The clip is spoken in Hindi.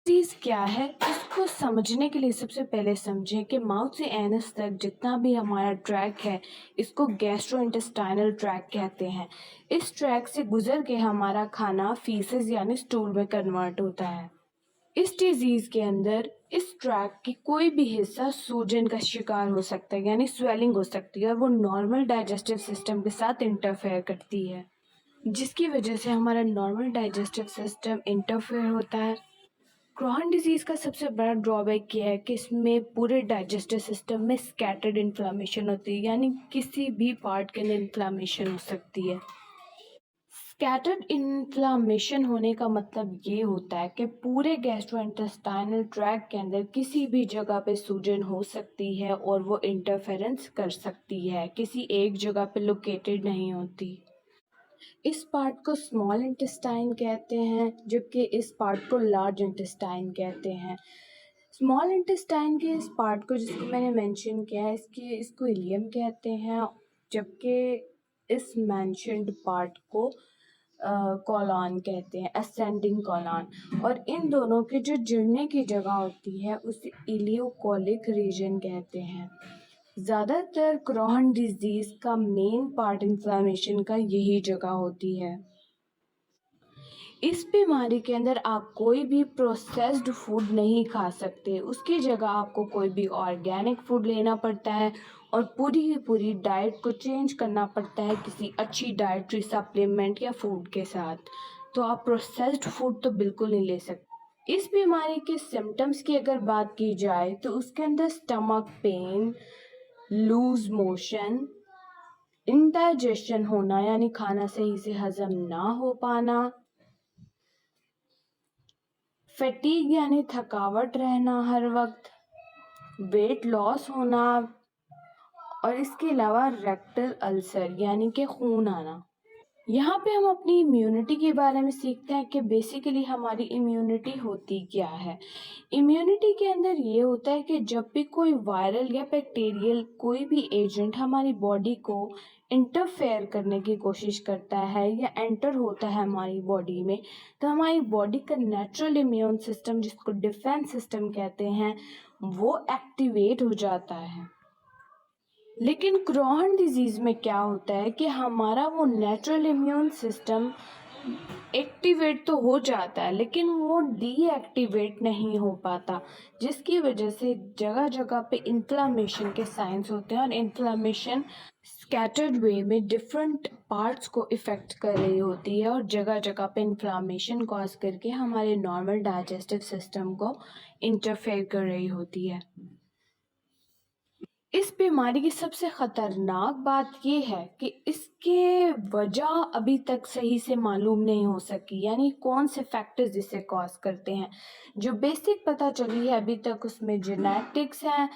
चीज़ क्या है, इसको समझने के लिए सबसे पहले समझें कि माउथ से एनस तक जितना भी हमारा ट्रैक है, इसको गैस्ट्रोइंटेस्टाइनल ट्रैक कहते हैं। इस ट्रैक से गुजर के हमारा खाना फीसेस यानी स्टूल में कन्वर्ट होता है। इस डिजीज़ के अंदर इस ट्रैक की कोई भी हिस्सा सूजन का शिकार हो सकता है यानी स्वेलिंग हो सकती है और वो नॉर्मल डाइजेस्टिव सिस्टम के साथ इंटरफेयर करती है, जिसकी वजह से हमारा नॉर्मल डाइजेस्टिव सिस्टम इंटरफेयर होता है। क्रॉन डिजीज़ का सबसे बड़ा ड्रॉबैक ये है कि इसमें पूरे डाइजेस्टिव सिस्टम में स्कैटर्ड इन्फ्लामेशन होती है, यानी किसी भी पार्ट के अंदर इन्फ्लामेशन हो सकती है। स्कैटर्ड इन्फ्लामेशन होने का मतलब ये होता है कि पूरे गैस्ट्रोइंटेस्टाइनल ट्रैक्ट के अंदर किसी भी जगह पे सूजन हो सकती है और वो इंटरफेरेंस कर सकती है, किसी एक जगह पे लोकेटेड नहीं होती। इस पार्ट को स्मॉल इंटेस्टाइन कहते हैं, जबकि इस पार्ट को लार्ज इंटेस्टाइन कहते हैं। स्मॉल इंटेस्टाइन के इस पार्ट को, जिसको मैंने मेंशन किया है, इसको इलियम कहते हैं, जबकि इस मेंशन्ड पार्ट को कॉलॉन कहते हैं, असेंडिंग कॉलॉन। और इन दोनों के जो जुड़ने की जगह होती है उसे इलियोकोलिक रीजन कहते हैं। ज़्यादातर क्रॉन डिजीज़ का मेन पार्ट इन्फ्लामेशन का यही जगह होती है। इस बीमारी के अंदर आप कोई भी प्रोसेस्ड फूड नहीं खा सकते, उसकी जगह आपको कोई भी ऑर्गेनिक फूड लेना पड़ता है और पूरी की पूरी डाइट को चेंज करना पड़ता है किसी अच्छी डाइटरी सप्लीमेंट या फूड के साथ। तो आप प्रोसेस्ड फूड तो बिल्कुल नहीं ले सकते। इस बीमारी के सिम्टम्स की अगर बात की जाए तो उसके अंदर stomach pain, loose motion, indigestion होना यानी खाना सही से हजम ना हो पाना, फटीग यानी थकावट रहना हर वक्त, वेट लॉस होना और इसके अलावा रेक्टल अल्सर यानी कि खून आना। यहाँ पे हम अपनी इम्यूनिटी के बारे में सीखते हैं कि बेसिकली हमारी इम्यूनिटी होती क्या है। इम्यूनिटी के अंदर ये होता है कि जब भी कोई वायरल या बैक्टीरियल कोई भी एजेंट हमारी बॉडी को इंटरफेयर करने की कोशिश करता है या एंटर होता है हमारी बॉडी में, तो हमारी बॉडी का नेचुरल इम्यून सिस्टम, जिसको डिफेंस सिस्टम कहते हैं, वो एक्टिवेट हो जाता है। लेकिन क्रॉन डिजीज़ में क्या होता है कि हमारा वो नेचुरल इम्यून सिस्टम एक्टिवेट तो हो जाता है लेकिन वो डीएक्टिवेट नहीं हो पाता, जिसकी वजह से जगह जगह पे इन्फ्लामेशन के साइंस होते हैं और इन्फ्लामेशन स्कैटर्ड वे में डिफरेंट पार्ट्स को इफ़ेक्ट कर रही होती है और जगह जगह पे इन्फ्लामेशन कॉज करके हमारे नॉर्मल डाइजेस्टिव सिस्टम को इंटरफेयर कर रही होती है। इस बीमारी की सबसे ख़तरनाक बात ये है कि इसके वजह अभी तक सही से मालूम नहीं हो सकी, यानी कौन से फैक्टर्स इसे कॉज करते हैं। जो बेसिक पता चली है अभी तक उसमें जेनेटिक्स हैं,